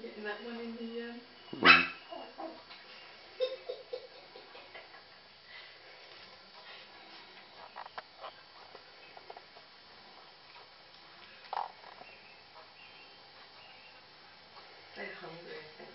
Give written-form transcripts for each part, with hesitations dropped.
Getting that one in the... They're hungry, I think.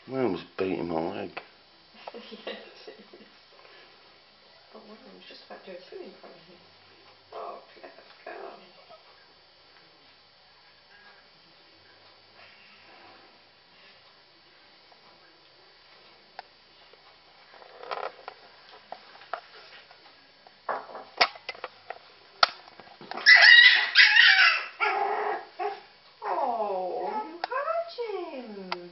Mum's beating my leg. Yes, it is. Oh wow, I was just about to do a poo in front of him. Oh, clever girl. Oh, you hurt him.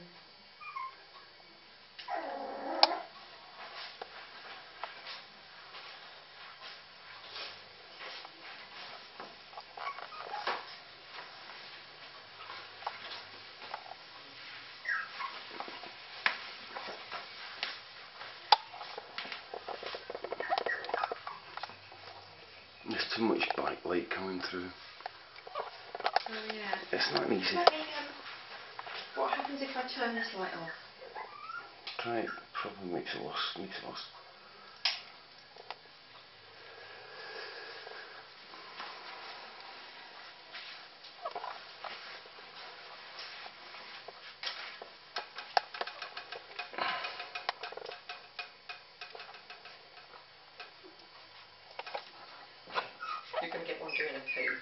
There's too much bike light coming through. Oh yeah. It's not easy. What happens if I turn this light off? Try it. Probably makes it worse. You're going to get one doing a poo.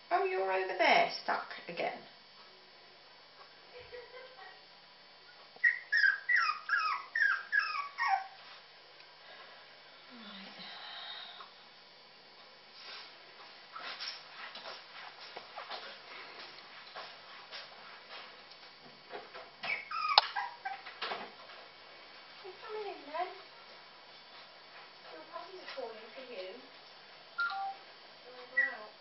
Oh, you're over there, stuck again. You coming in then? Your puppies are calling for you. You're over out.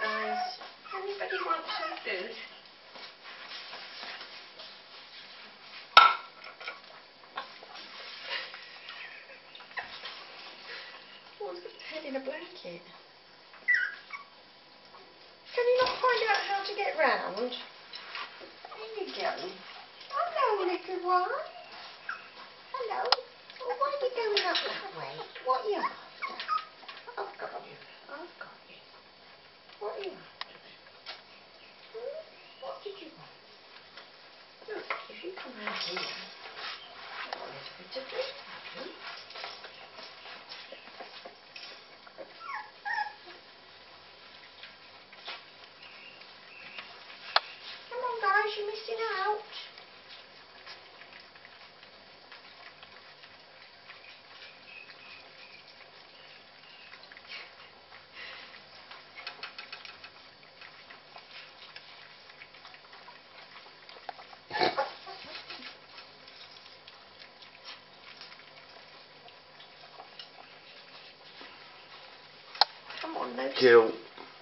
Guys, anybody want some food? What's got his head in a blanket? Can you not find out how to get round? There you go. Hello, little one. Hello. Oh, why are you going up that way? What are you after? I've got you. I've got you. What are you after? What did you want? Look, if you come round here, I've got a little bit of food, have you? almost Jill,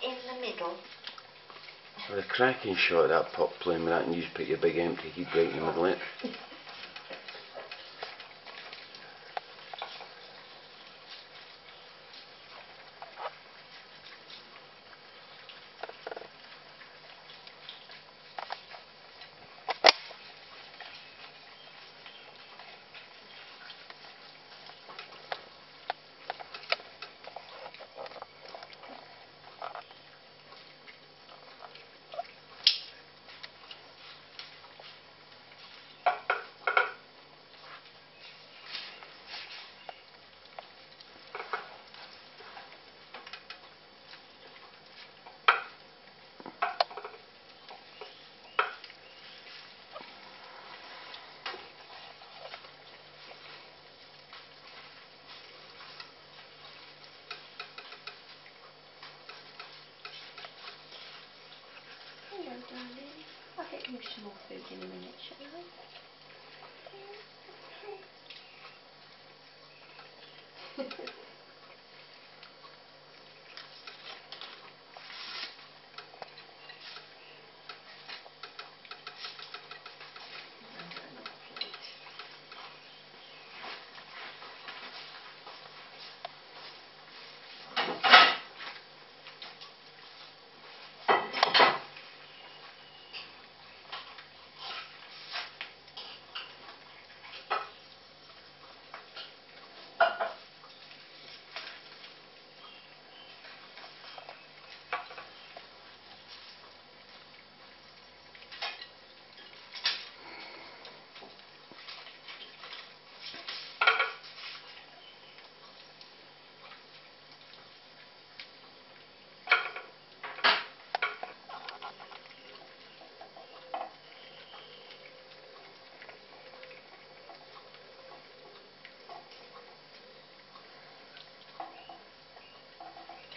in the middle. had a cracking shot at that pup playing with that, and you just put your big empty heat right in the middle of it. Hello, darling. I'll get you some more food in a minute, shall I?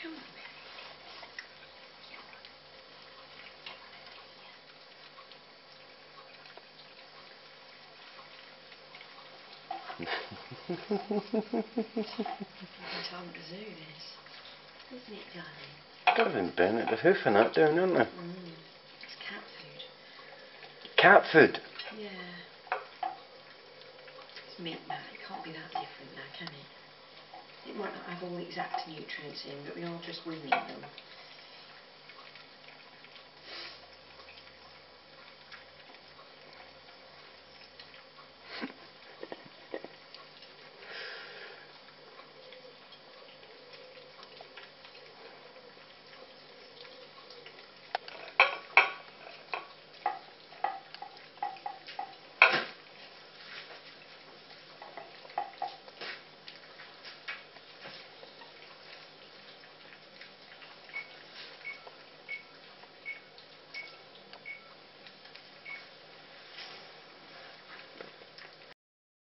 Come on. Time to zoo this, isn't it, darling? Got them down at the hoof and that down, aren't they? It's cat food. Cat food? Yeah. It's meat now. It can't be that different now, can it? It might not have all the exact nutrients in, but we are just winning them.